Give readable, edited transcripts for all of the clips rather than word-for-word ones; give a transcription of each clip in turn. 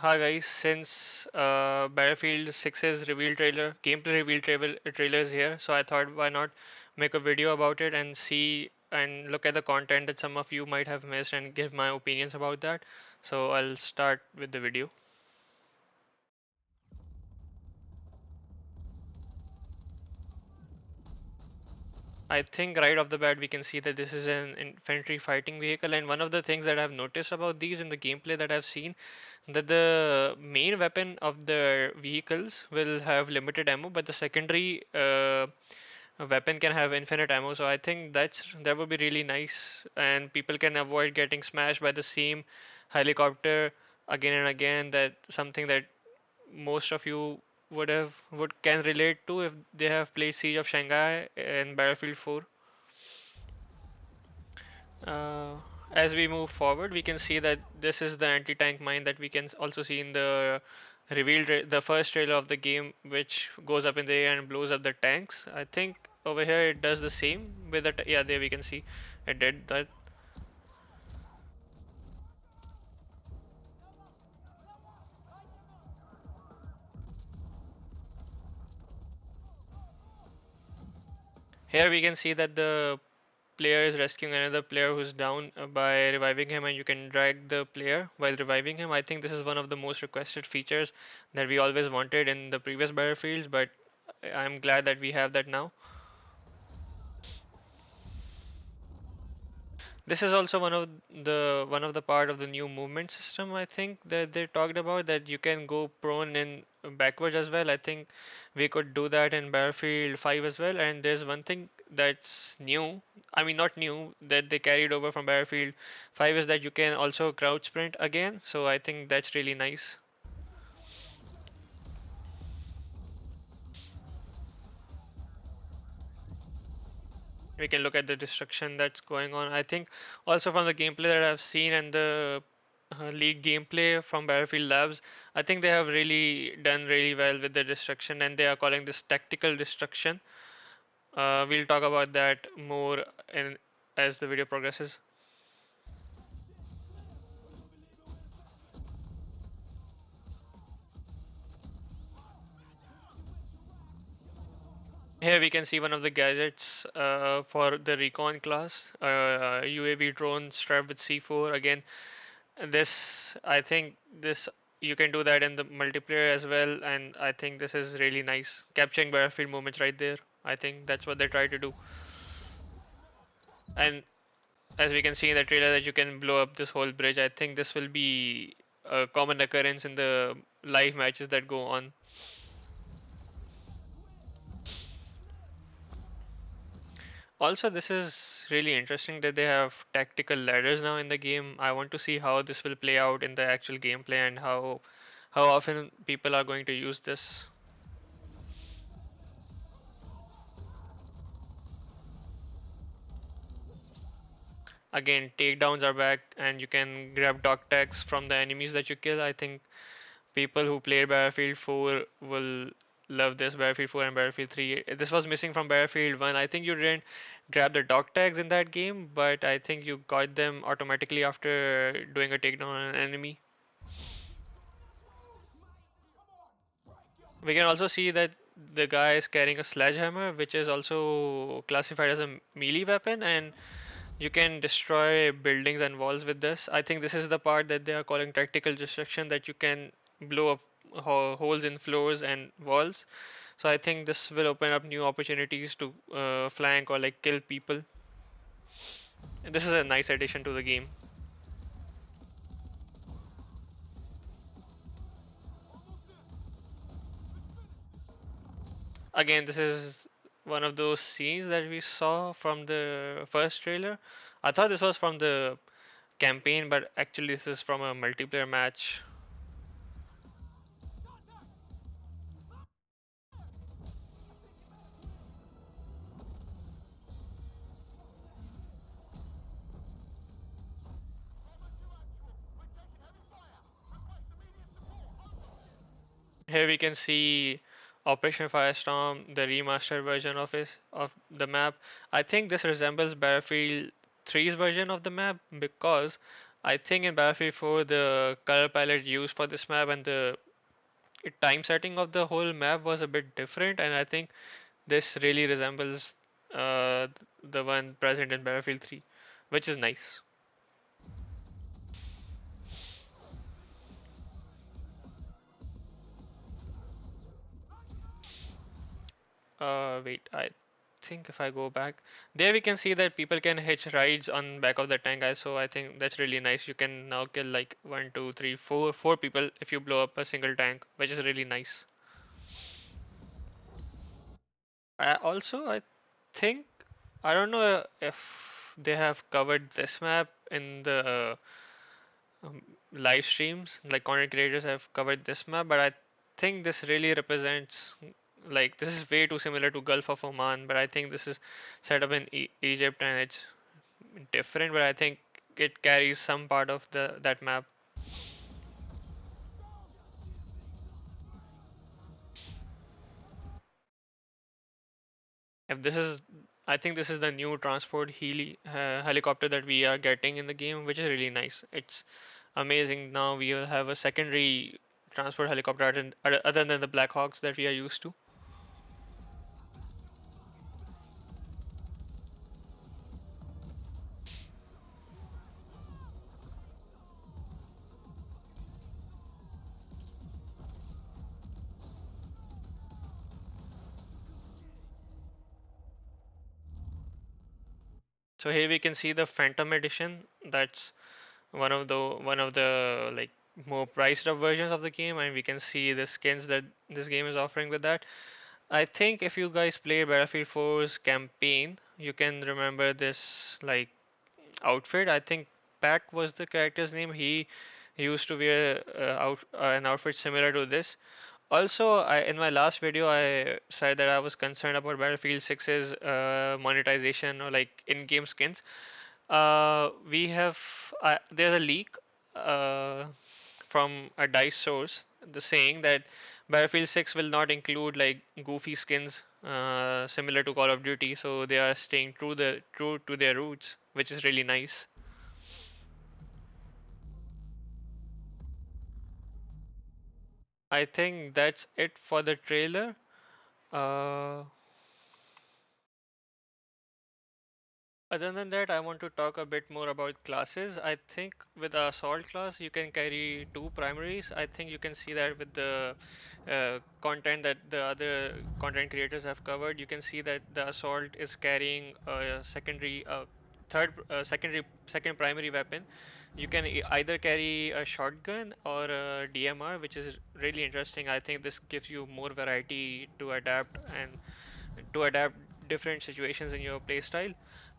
Hi guys, since Battlefield 6's reveal trailer, gameplay reveal trailer is here, so I thought why not make a video about it and see and look at the content that some of you might have missed and give my opinions about that. So I'll start with the video. I think right off the bat we can see that this is an infantry fighting vehicle, and one of the things that I've noticed about these in the gameplay that I've seen, that the main weapon of the vehicles will have limited ammo, but the secondary a weapon can have infinite ammo. So I think that would be really nice, and people can avoid getting smashed by the same helicopter again and again. That something that most of you would can relate to if they have played Siege of Shanghai in Battlefield 4. Uh, as we move forward, we can see that this is the anti-tank mine that we can also see in the the first trailer of the game, which goes up in the air and blows up the tanks. I think over here it does the same with the yeah, there we can see it did that. Here we can see that the player is rescuing another player who's down by reviving him, and you can drag the player while reviving him. I think this is one of the most requested features that we always wanted in the previous battlefields, but I'm glad that we have that now. This is also one of the part of the new movement system, I think, that they talked about, that you can go prone and backwards as well. I think we could do that in Battlefield 5 as well. And there's one thing that's new. I mean, not new, that they carried over from Battlefield 5 is that you can also crouch sprint again. So I think that's really nice. We can look at the destruction that's going on. I think also from the gameplay that I've seen and the league gameplay from Battlefield Labs, I think they have really done really well with the destruction, and they are calling this tactical destruction. We'll talk about that more in as the video progresses. Here we can see one of the gadgets for the recon class, UAV drone strapped with C4. Again, this I think this you can do that in the multiplayer as well, and I think this is really nice, capturing battlefield moments right there. I think that's what they try to do. And as we can see in the trailer that you can blow up this whole bridge, I think this will be a common occurrence in the live matches that go on. Also, this is really interesting that they have tactical ladders now in the game. I want to see how this will play out in the actual gameplay, and how often people are going to use this. Again, takedowns are back, and you can grab dog tags from the enemies that you kill. I think people who played Battlefield 4 will love this. Battlefield 4 and Battlefield 3. This was missing from Battlefield 1. I think you didn't grab the dog tags in that game, but I think you got them automatically after doing a takedown on an enemy. We can also see that the guy is carrying a sledgehammer, which is also classified as a melee weapon, and you can destroy buildings and walls with this. I think this is the part that they are calling tactical destruction, that you can blow up holes in floors and walls. So I think this will open up new opportunities to flank or like kill people. And this is a nice addition to the game. Again, this is one of those scenes that we saw from the first trailer. I thought this was from the campaign, but actually this is from a multiplayer match. Here we can see Operation Firestorm, the remastered version of the map. I think this resembles Battlefield 3's version of the map because I think in Battlefield 4 the color palette used for this map and the time setting of the whole map was a bit different, and I think this really resembles the one present in Battlefield 3, which is nice. Wait, I think if I go back, there we can see that people can hitch rides on back of the tank. So I think that's really nice. You can now kill like one, two, three, four people if you blow up a single tank, which is really nice. I think I don't know if they have covered this map in the live streams, like content creators have covered this map, but I think this really represents like this is way too similar to Gulf of Oman, but I think this is set up in Egypt and it's different, but I think it carries some part of the that map. If this is, I think this is the new transport helicopter that we are getting in the game, which is really nice. It's amazing. Now we will have a secondary transport helicopter other than the Black Hawks that we are used to. So here we can see the Phantom Edition. That's one of the like more priced up versions of the game, and we can see the skins that this game is offering with that. I think if you guys play Battlefield 4's campaign, you can remember this like outfit. I think Pack was the character's name. He used to wear an outfit similar to this. Also, in my last video, I said that I was concerned about Battlefield 6's monetization or like in-game skins. We have there's a leak uh, from a dice source, the saying that Battlefield 6 will not include like goofy skins similar to Call of Duty, so they are staying true to their roots, which is really nice. I think that's it for the trailer. Uh, Other than that, I want to talk a bit more about classes. I think with the assault class, you can carry two primaries. I think you can see that with the content that the other content creators have covered. You can see that the assault is carrying a second primary weapon. You can either carry a shotgun or a DMR, which is really interesting. I think this gives you more variety to adapt different situations in your playstyle.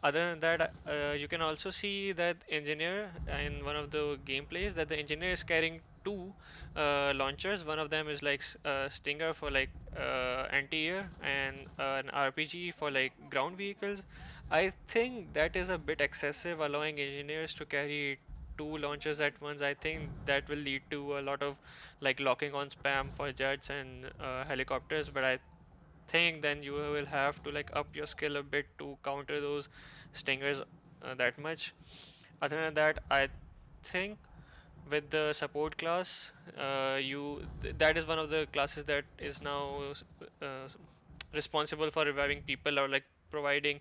Other than that, you can also see that engineer in one of the gameplays that the engineer is carrying two launchers. One of them is like Stinger for like anti-air and an RPG for like ground vehicles. I think that is a bit excessive, allowing engineers to carry two launchers at once. I think that will lead to a lot of like locking on spam for jets and helicopters. But I think then you will have to like up your skill a bit to counter those stingers that much. Other than that, I think with the support class, that is one of the classes that is now uh, responsible for reviving people or like providing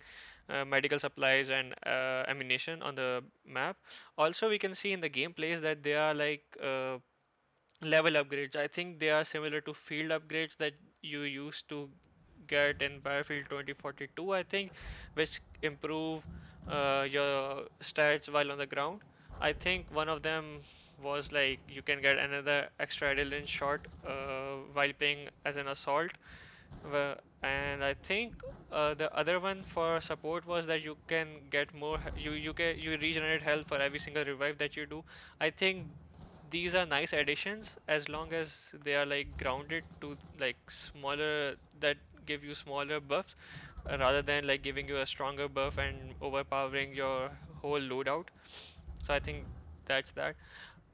medical supplies and ammunition on the map. Also, we can see in the gameplays that they are like level upgrades. I think they are similar to field upgrades that you used to get in Battlefield 2042, I think, which improve your stats while on the ground. I think one of them was like you can get another extra adrenaline shot while playing as an assault. And I think the other one for support was that you can get more. You regenerate health for every single revive that you do. I think these are nice additions as long as they are like grounded to like smaller that give you smaller buffs rather than like giving you a stronger buff and overpowering your whole loadout. So I think that's that.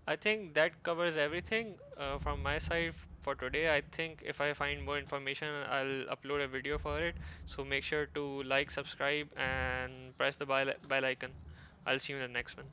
I think that covers everything from my side for today. I think if I find more information, I'll upload a video for it. So make sure to like, subscribe, and press the bell icon. I'll see you in the next one.